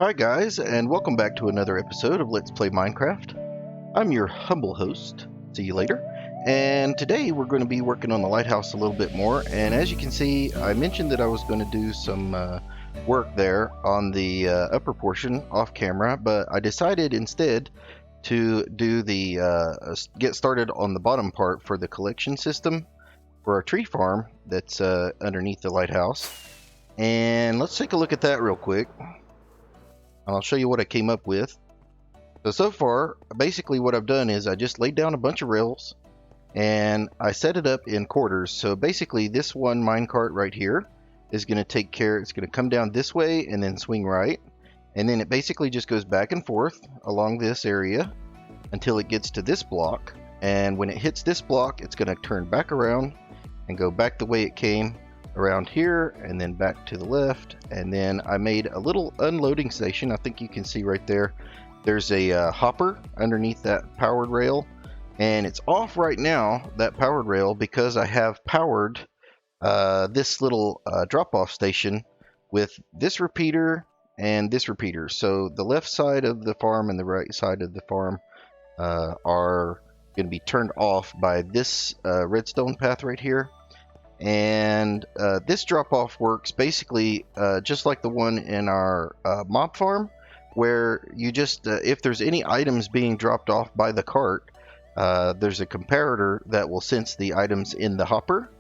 Hi guys, and welcome back to another episode of Let's Play Minecraft. I'm your humble host, see you later, and today we're going to be working on the lighthouse a little bit more, and as you can see, I mentioned that I was going to do some work there on the upper portion off camera, but I decided instead to do get started on the bottom part for the collection system for our tree farm that's underneath the lighthouse. And let's take a look at that real quick. I'll show you what I came up with. So far, basically what I've done is I just laid down a bunch of rails and I set it up in quarters. So basically this one minecart right here is going to it's going to come down this way and then swing right. And then it basically just goes back and forth along this area until it gets to this block. And when it hits this block, it's going to turn back around and go back the way it came around here and then back to the left. And then I made a little unloading station. I think you can see right there, there's a hopper underneath that powered rail, and it's off right now, that powered rail, because I have powered this little drop-off station with this repeater and this repeater. So the left side of the farm and the right side of the farm are going to be turned off by this redstone path right here. And this drop-off works basically just like the one in our mob farm, where you just, if there's any items being dropped off by the cart, there's a comparator that will sense the items in the hopper.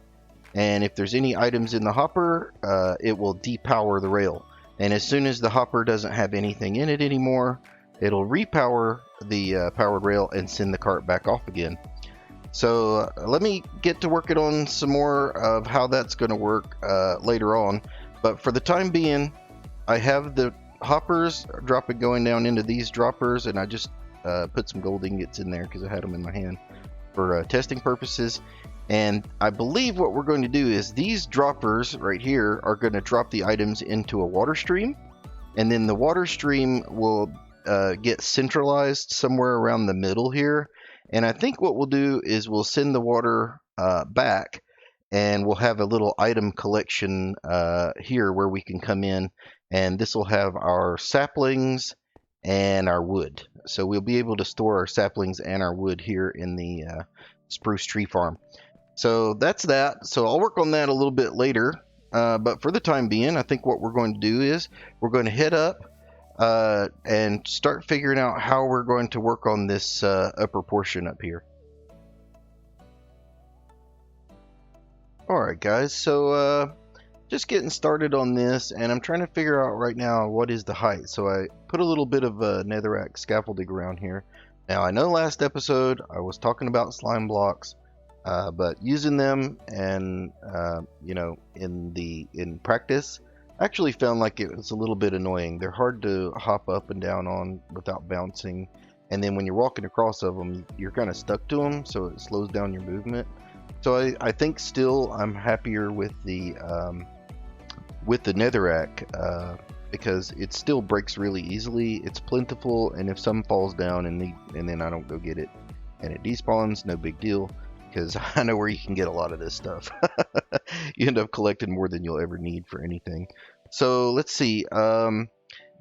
And if there's any items in the hopper, it will depower the rail. And as soon as the hopper doesn't have anything in it anymore, it'll repower the powered rail and send the cart back off again. So let me get to working on some more of how that's going to work later on. But for the time being, I have the hoppers going down into these droppers, and I just put some gold ingots in there because I had them in my hand for testing purposes. And I believe what we're going to do is these droppers right here are going to drop the items into a water stream, and then the water stream will get centralized somewhere around the middle here. And I think what we'll do is we'll send the water back, and we'll have a little item collection here where we can come in, and this will have our saplings and our wood. So we'll be able to store our saplings and our wood here in the spruce tree farm. So that's that. So I'll work on that a little bit later. But for the time being, I think what we're going to do is we're going to head up and start figuring out how we're going to work on this upper portion up here. Alright guys, so just getting started on this, and I'm trying to figure out right now what is the height. So I put a little bit of netherrack scaffolding around here. Now I know last episode I was talking about slime blocks, but using them and you know, in practice, actually found like it was a little bit annoying. They're hard to hop up and down on without bouncing, and then when you're walking across of them, you're kind of stuck to them, so it slows down your movement. So I think still I'm happier with the netherrack because it still breaks really easily. It's plentiful, and if some falls down and then I don't go get it and it despawns, no big deal, because I know where you can get a lot of this stuff. You end up collecting more than you'll ever need for anything. So let's see.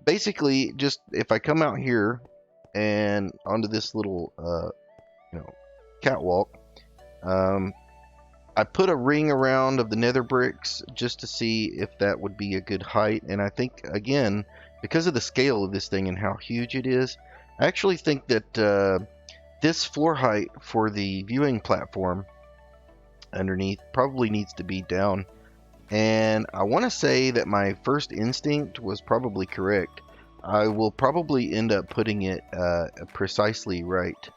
Basically, just if I come out here and onto this little catwalk, I put a ring around of the nether bricks just to see if that would be a good height. And I think, again, because of the scale of this thing and how huge it is, I actually think that this floor height for the viewing platform underneath probably needs to be down. And I want to say that my first instinct was probably correct. I will probably end up putting it precisely right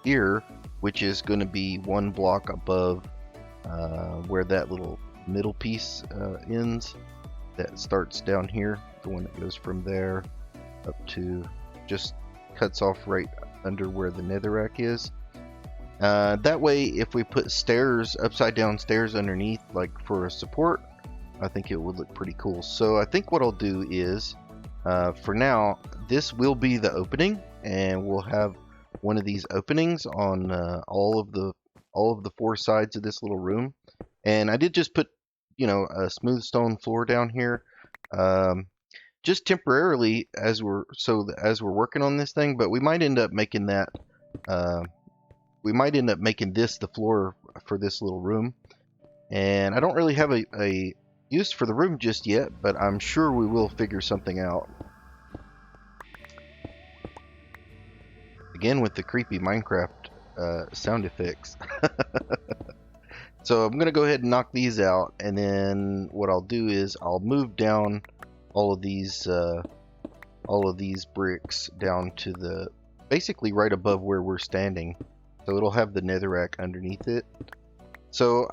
here, which is going to be one block above where that little middle piece ends. That starts down here, the one that goes from there up to, just cuts off right under where the netherrack is. That way, if we put stairs, upside down stairs underneath, like for a support, I think it would look pretty cool. So I think what I'll do is, for now, this will be the opening, and we'll have one of these openings on all of the four sides of this little room. And I did just put, you know, a smooth stone floor down here. just temporarily as we're working on this thing, but we might end up making that this the floor for this little room. And I don't really have a use for the room just yet, but I'm sure we will figure something out. Again with the creepy Minecraft sound effects. So I'm going to go ahead and knock these out, and then what I'll do is I'll move down all of these bricks down to the basically right above where we're standing. So it'll have the netherrack underneath it. So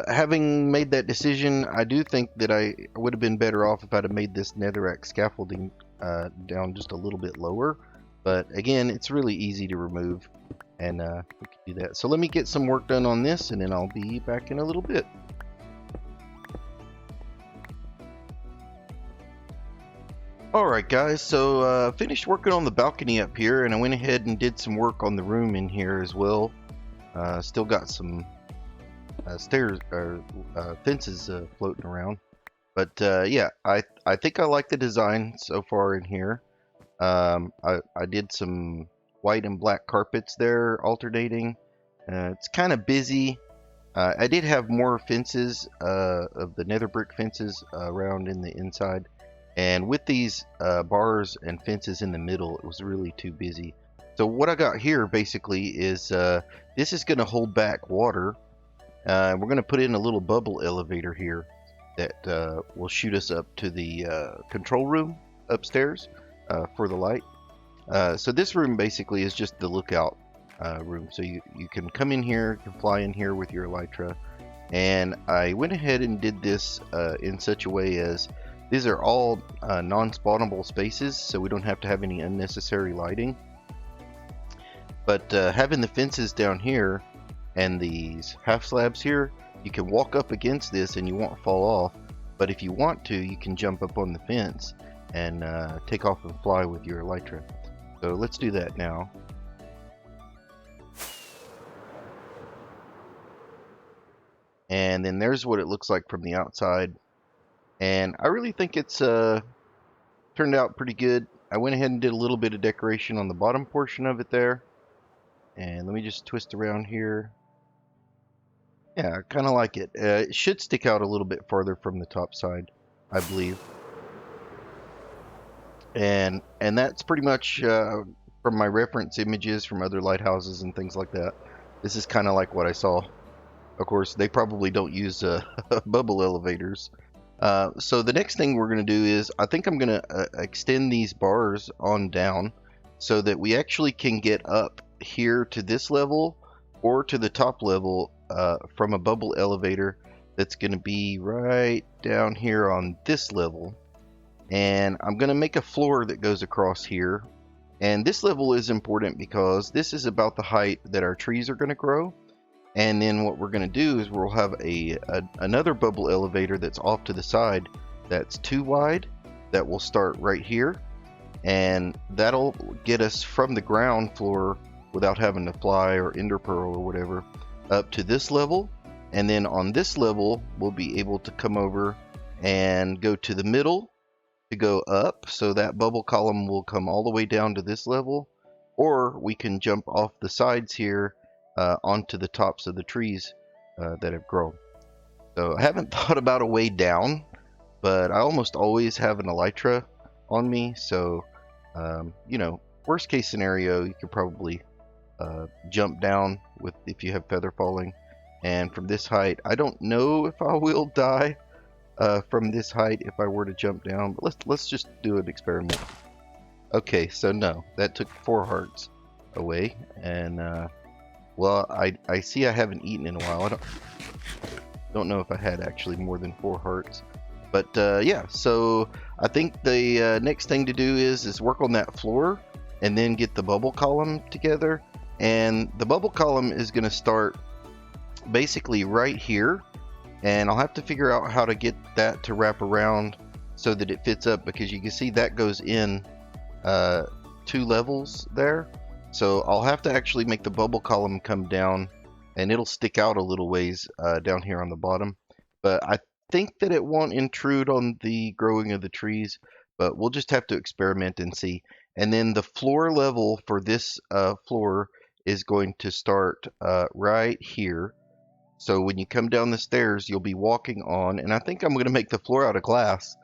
having made that decision, I do think that I would have been better off if I'd have made this netherrack scaffolding down just a little bit lower. But again, it's really easy to remove, and we can do that. So let me get some work done on this, and then I'll be back in a little bit. Alright guys, so finished working on the balcony up here, and I went ahead and did some work on the room in here as well. Still got some stairs or fences floating around, but yeah, I think I like the design so far in here. I did some white and black carpets there alternating. It's kind of busy. I did have more fences of the nether brick fences around in the inside, and with these bars and fences in the middle, it was really too busy. So what I got here basically is this is going to hold back water. We're going to put in a little bubble elevator here that will shoot us up to the control room upstairs for the light. So this room basically is just the lookout room. So you can come in here, you can fly in here with your elytra. And I went ahead and did this in such a way as these are all non-spawnable spaces, so we don't have to have any unnecessary lighting. But having the fences down here and these half slabs here, you can walk up against this and you won't fall off. But if you want to, you can jump up on the fence and take off and fly with your elytra. So let's do that now. And then there's what it looks like from the outside. And I really think it's turned out pretty good. I went ahead and did a little bit of decoration on the bottom portion of it there. And let me just twist around here. Yeah, I kind of like it. It should stick out a little bit farther from the top side, I believe. And that's pretty much from my reference images from other lighthouses and things like that. This is kind of like what I saw. Of course, they probably don't use bubble elevators. So the next thing we're going to do is, I think I'm going to extend these bars on down so that we actually can get up here to this level or to the top level from a bubble elevator that's going to be right down here on this level. And I'm going to make a floor that goes across here. And this level is important because this is about the height that our trees are going to grow. And then what we're going to do is we'll have another bubble elevator that's off to the side that's too wide, that will start right here, and that'll get us from the ground floor without having to fly or ender pearl or whatever up to this level. And then on this level we'll be able to come over and go to the middle to go up, so that bubble column will come all the way down to this level, or we can jump off the sides here onto the tops of the trees that have grown. So I haven't thought about a way down, but I almost always have an elytra on me, so you know, worst case scenario, you could probably jump down with if you have feather falling. And from this height, I don't know if I will die from this height if I were to jump down, but let's just do an experiment. Okay, so no, that took 4 hearts away, and well, I see I haven't eaten in a while. I don't know if I had actually more than 4 hearts. But yeah, so I think the next thing to do is work on that floor and then get the bubble column together. And the bubble column is going to start basically right here. And I'll have to figure out how to get that to wrap around so that it fits up, because you can see that goes in 2 levels there. So I'll have to actually make the bubble column come down, and it'll stick out a little ways down here on the bottom. But I think that it won't intrude on the growing of the trees. but we'll just have to experiment and see. And then the floor level for this floor is going to start right here. So when you come down the stairs, you'll be walking on, and I think I'm going to make the floor out of glass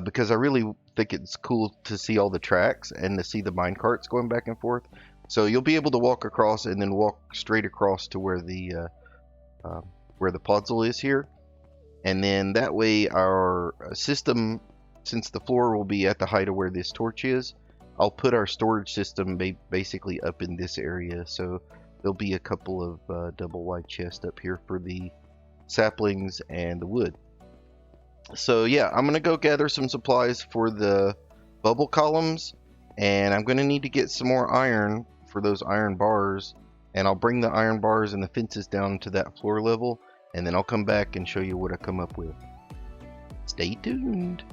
because I really think it's cool to see all the tracks and to see the mine carts going back and forth. So you'll be able to walk across and then walk straight across to where the puzzle is here. And then that way our system, since the floor will be at the height of where this torch is, I'll put our storage system basically up in this area. So there'll be a couple of double wide chests up here for the saplings and the wood. So yeah, I'm gonna go gather some supplies for the bubble columns, and I'm gonna need to get some more iron for those iron bars, and I'll bring the iron bars and the fences down to that floor level, and then I'll come back and show you what I come up with. Stay tuned.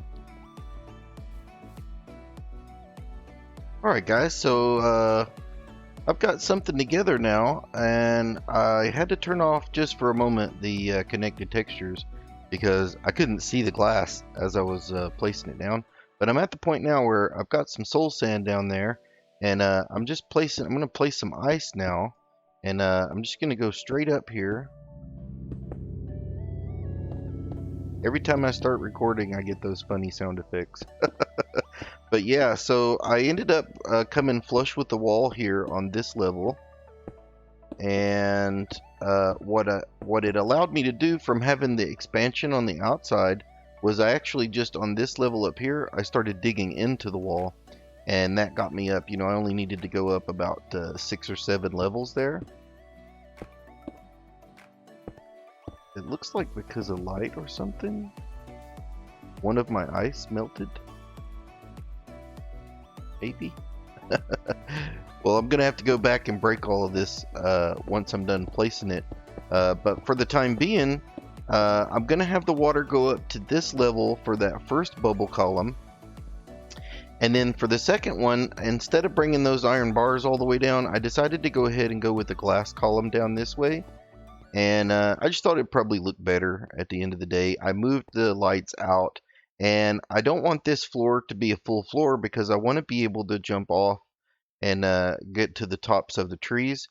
Alright guys, so I've got something together now, and I had to turn off just for a moment the connected textures because I couldn't see the glass as I was placing it down. But I'm at the point now where I've got some soul sand down there, and I'm going to place some ice now, and I'm just going to go straight up here. Every time I start recording, I get those funny sound effects. But yeah, so I ended up coming flush with the wall here on this level. And what it allowed me to do from having the expansion on the outside was I actually just on this level up here, I started digging into the wall. And that got me up, you know, I only needed to go up about 6 or 7 levels there. It looks like because of light or something, one of my ice melted. Maybe. Well, I'm gonna have to go back and break all of this once I'm done placing it. But for the time being, I'm gonna have the water go up to this level for that first bubble column. And then for the second one, instead of bringing those iron bars all the way down, I decided to go ahead and go with the glass column down this way. And I just thought it'd probably look better at the end of the day. I moved the lights out, and I don't want this floor to be a full floor because I want to be able to jump off and get to the tops of the trees.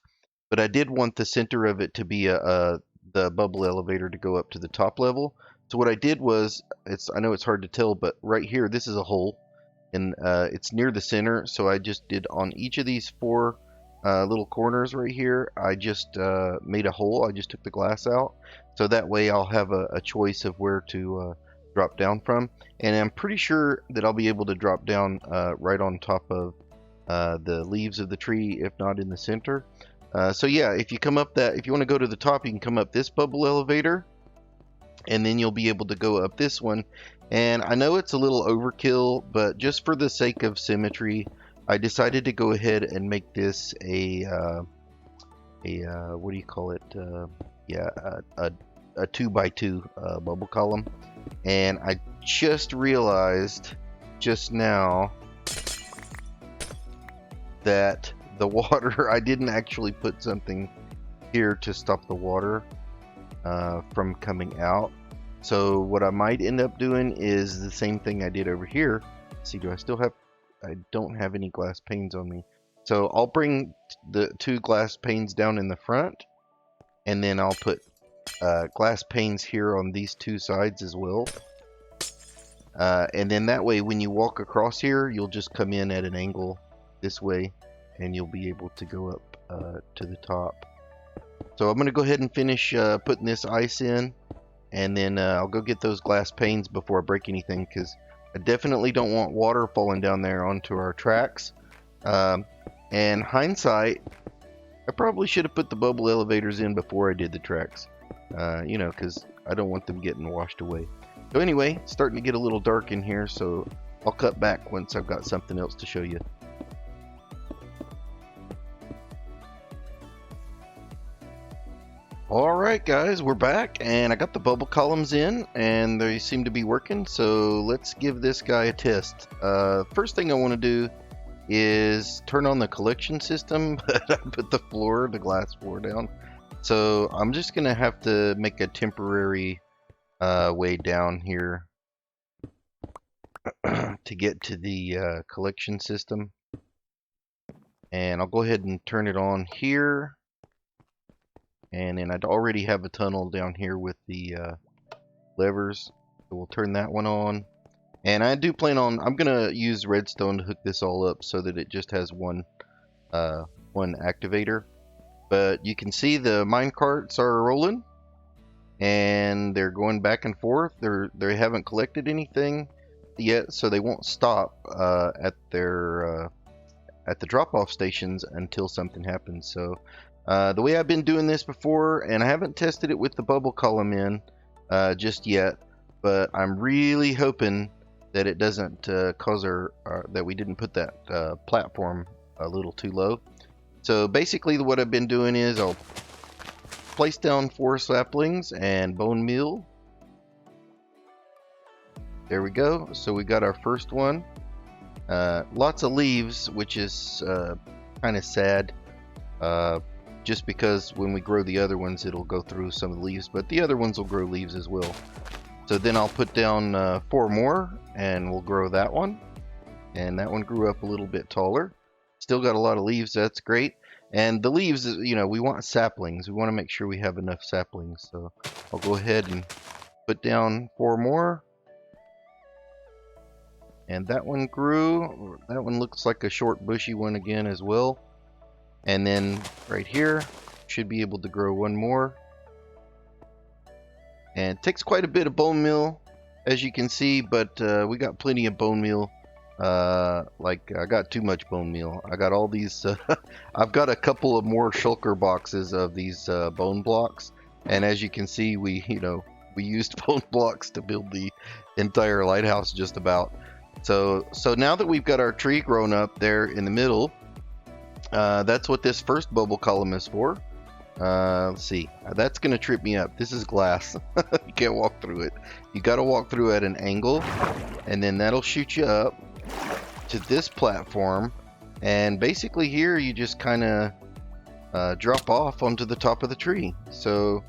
But I did want the center of it to be the bubble elevator to go up to the top level. So what I did was, I know it's hard to tell, but right here, this is a hole, and it's near the center. So I just did on each of these 4 little corners right here, I just made a hole. I just took the glass out, so that way I'll have a choice of where to drop down from. And I'm pretty sure that I'll be able to drop down right on top of the leaves of the tree, if not in the center. So yeah, if you want to go to the top, you can come up this bubble elevator, and then you'll be able to go up this one. And I know it's a little overkill, but just for the sake of symmetry, I decided to go ahead and make this a what do you call it? A 2x2 bubble column. And I just realized just now that the water, I didn't actually put something here to stop the water from coming out. So what I might end up doing is the same thing I did over here. Let's see, I don't have any glass panes on me. So I'll bring the 2 glass panes down in the front, and then I'll put glass panes here on these 2 sides as well. And then that way when you walk across here, you'll just come in at an angle this way, and you'll be able to go up to the top. So I'm going to go ahead and finish putting this ice in, and then I'll go get those glass panes before I break anything, because I definitely don't want water falling down there onto our tracks. And hindsight, I probably should have put the bubble elevators in before I did the tracks. You know, because I don't want them getting washed away. So anyway, it's starting to get a little dark in here, so I'll cut back once I've got something else to show you. Alright guys, we're back, and I got the bubble columns in, and they seem to be working, so let's give this guy a test. First thing I want to do is turn on the collection system, but I put the glass floor down. So I'm just going to have to make a temporary way down here to to get to the collection system. And I'll go ahead and turn it on here. And then I'd already have a tunnel down here with the levers. So we'll turn that one on. And I do plan on, I'm going to use redstone to hook this all up so that it just has one activator. But you can see the mine carts are rolling. And they're going back and forth. They haven't collected anything yet, so they won't stop at the drop-off stations until something happens. So the way I've been doing this before, and I haven't tested it with the bubble column in just yet, but I'm really hoping that it doesn't cause that we didn't put that platform a little too low. So basically what I've been doing is I'll place down 4 saplings and bone meal. There we go. So we got our first one. Lots of leaves, which is kind of sad. Just because when we grow the other ones, it'll go through some of the leaves, but the other ones will grow leaves as well. So then I'll put down 4 more, and we'll grow that one. And that one grew up a little bit taller. Still got a lot of leaves. That's great. And the leaves, you know, we want saplings. We want to make sure we have enough saplings. So I'll go ahead and put down 4 more. And that one grew. That one looks like a short bushy one again as well. And then right here, should be able to grow 1 more. And it takes quite a bit of bone meal, as you can see, but we got plenty of bone meal. Like I got too much bone meal. I got all these I've got a couple of more shulker boxes of these bone blocks, and as you can see, we used bone blocks to build the entire lighthouse just about. So now that we've got our tree grown up there in the middle, that's what this first bubble column is for. Let's see, that's gonna trip me up. This is glass. You can't walk through it. You gotta walk through at an angle, and then that'll shoot you up to this platform, and basically here you just kind of drop off onto the top of the tree. So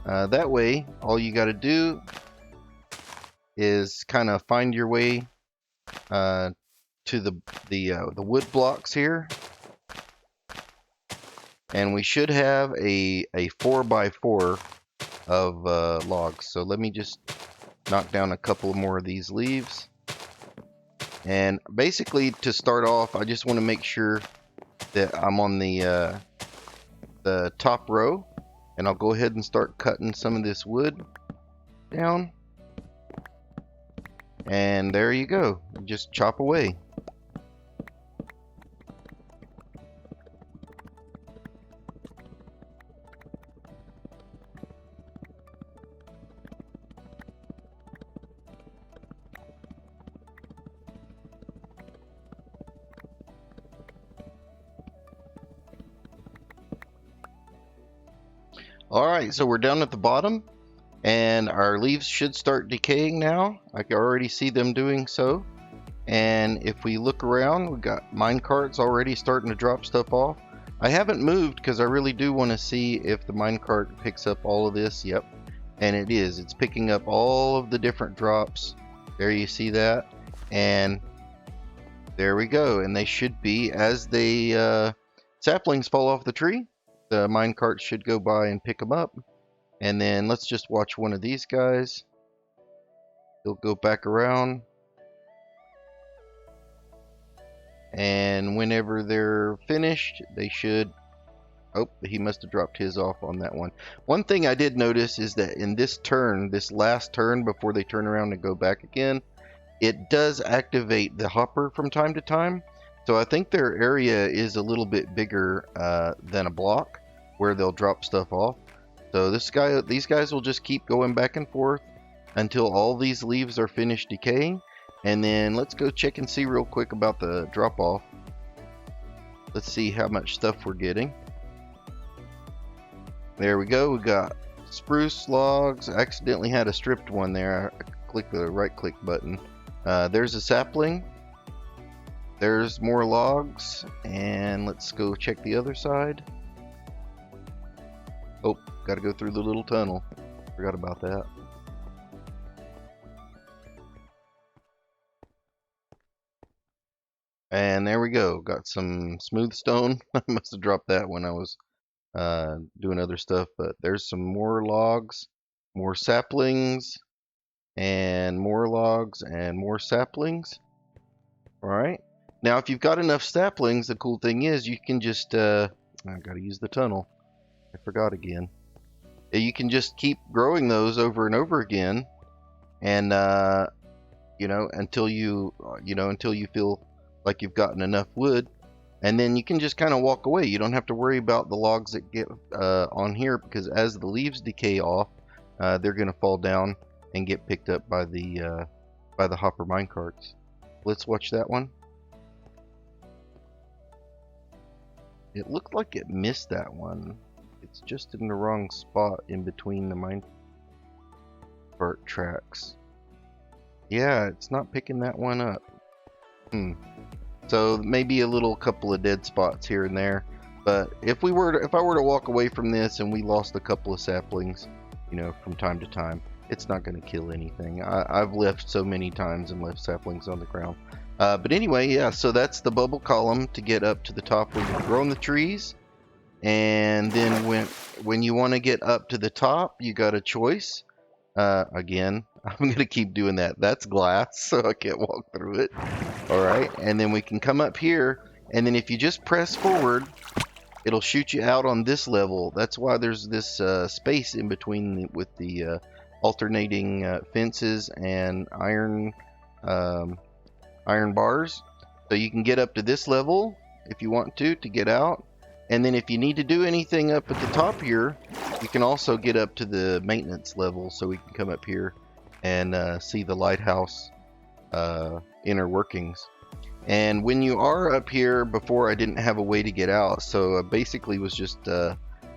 that way all you got to do is kind of find your way to the wood blocks here, and we should have a 4x4 of logs. So let me just knock down a couple more of these leaves. And basically, to start off, I just want to make sure that I'm on the top row, and I'll go ahead and start cutting some of this wood down. And there you go. Just chop away. Alright, so we're down at the bottom, and our leaves should start decaying now. I can already see them doing so. And if we look around, we've got mine carts already starting to drop stuff off. I haven't moved because I really do want to see if the mine cart picks up all of this. Yep, and it is. It's picking up all of the different drops. There, you see that? And there we go. And they should be, as the saplings fall off the tree, the mine cart should go by and pick them up. And then let's just watch one of these guys. He'll go back around. And whenever they're finished, they should... Oh, he must have dropped his off on that one. One thing I did notice is that in this turn, this last turn before they turn around and go back again, it does activate the hopper from time to time. So I think their area is a little bit bigger than a block where they'll drop stuff off. So these guys will just keep going back and forth until all these leaves are finished decaying. And then let's go check and see real quick about the drop off. Let's see how much stuff we're getting. There we go. We got spruce logs. I accidentally had a stripped one there. I clicked the right click button. There's a sapling. There's more logs, and let's go check the other side. Oh, gotta go through the little tunnel. Forgot about that. And there we go. Got some smooth stone. I must have dropped that when I was doing other stuff. But there's some more logs, more saplings, and more logs and more saplings. All right. Now, if you've got enough saplings, the cool thing is you can just I gotta use the tunnel. I forgot again. You can just keep growing those over and over again, and until you feel like you've gotten enough wood, and then you can just kind of walk away. You don't have to worry about the logs that get on here, because as the leaves decay off, they're going to fall down and get picked up by the hopper mine carts. Let's watch that one. It looked like it missed that one. It's just in the wrong spot in between the mine cart tracks. Yeah, it's not picking that one up. So maybe a little couple of dead spots here and there. But if I were to walk away from this and we lost a couple of saplings, from time to time, it's not going to kill anything. I've left so many times and left saplings on the ground. But anyway, yeah, so that's the bubble column to get up to the top where you've grown the trees. And then when you want to get up to the top, you got a choice. Again, I'm going to keep doing that. That's glass, so I can't walk through it. All right, and then we can come up here, and then if you just press forward, it'll shoot you out on this level. That's why there's this space in between with the alternating fences and iron bars. So you can get up to this level if you want to get out. And then if you need to do anything up at the top here, you can also get up to the maintenance level, so we can come up here and see the lighthouse inner workings. And when you are up here, before I didn't have a way to get out, so I basically was just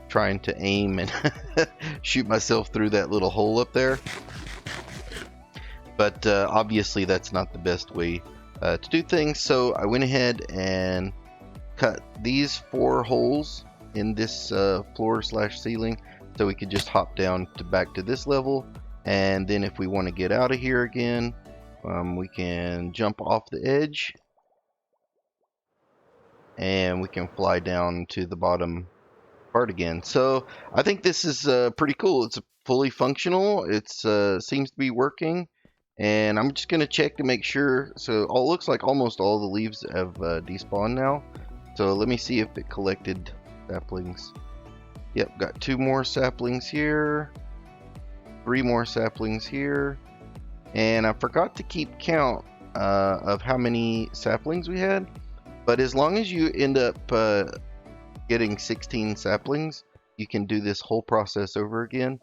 trying to aim and shoot myself through that little hole up there. But obviously that's not the best way to do things, so I went ahead and cut these 4 holes in this floor/ceiling, so we could just hop down back to this level. And then if we want to get out of here again, we can jump off the edge and we can fly down to the bottom part again. So I think this is pretty cool. It's fully functional. It seems to be working, and I'm just going to check to make sure. So it looks like almost all the leaves have despawned now. So let me see if it collected saplings. Yep, got 2 more saplings here, 3 more saplings here, and I forgot to keep count of how many saplings we had. But as long as you end up getting 16 saplings, you can do this whole process over again.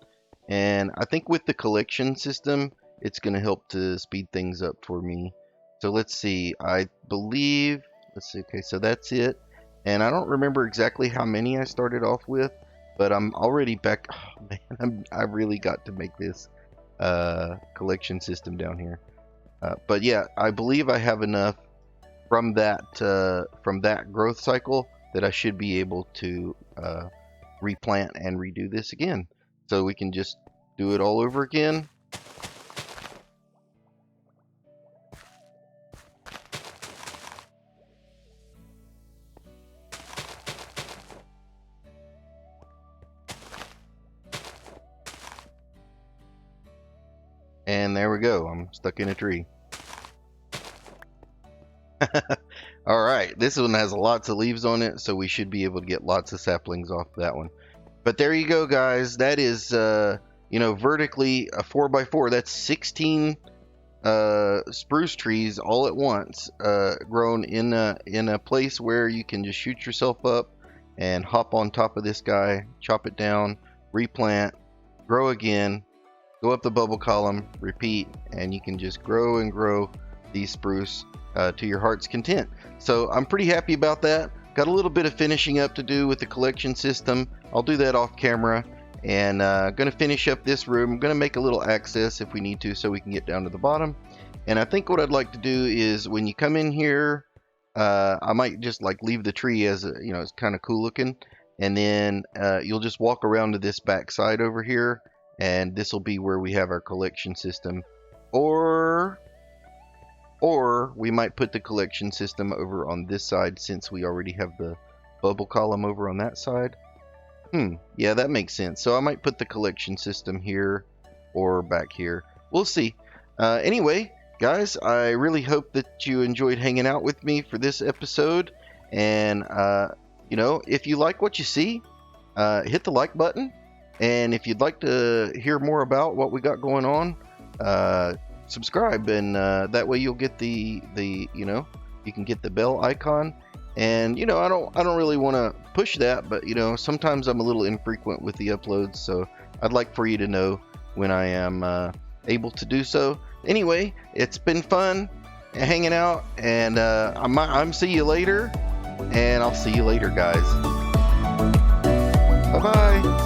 And I think with the collection system, it's going to help to speed things up for me. So let's see, I believe, let's see, okay, so that's it. And I don't remember exactly how many I started off with, but I'm already back. Oh man, I really got to make this collection system down here. But yeah, I believe I have enough from that growth cycle that I should be able to replant and redo this again. So we can just do it all over again. And there we go. I'm stuck in a tree. Alright, this one has lots of leaves on it, so we should be able to get lots of saplings off that one. But there you go, guys. That is, vertically a 4x4. That's 16 spruce trees all at once, grown in a place where you can just shoot yourself up and hop on top of this guy, chop it down, replant, grow again, go up the bubble column, repeat, and you can just grow and grow these spruce to your heart's content. So I'm pretty happy about that. Got a little bit of finishing up to do with the collection system. I'll do that off camera, and gonna finish up this room. I'm gonna make a little access if we need to, so we can get down to the bottom. And I think what I'd like to do is when you come in here, I might just like leave the tree as it's kind of cool looking, and then you'll just walk around to this back side over here, and this will be where we have our collection system. Or or we might put the collection system over on this side since we already have the bubble column over on that side. Yeah, that makes sense. So I might put the collection system here or back here. We'll see. Anyway, guys, I really hope that you enjoyed hanging out with me for this episode. And, you know, if you like what you see, hit the like button. And if you'd like to hear more about what we got going on, subscribe. And that way you'll get the you know, you can get the bell icon. And, you know, I don't really want to push that, but, you know, sometimes I'm a little infrequent with the uploads, so I'd like for you to know when I am able to do so. Anyway, it's been fun hanging out, and I'm see you later, and I'll see you later, guys. Bye-bye.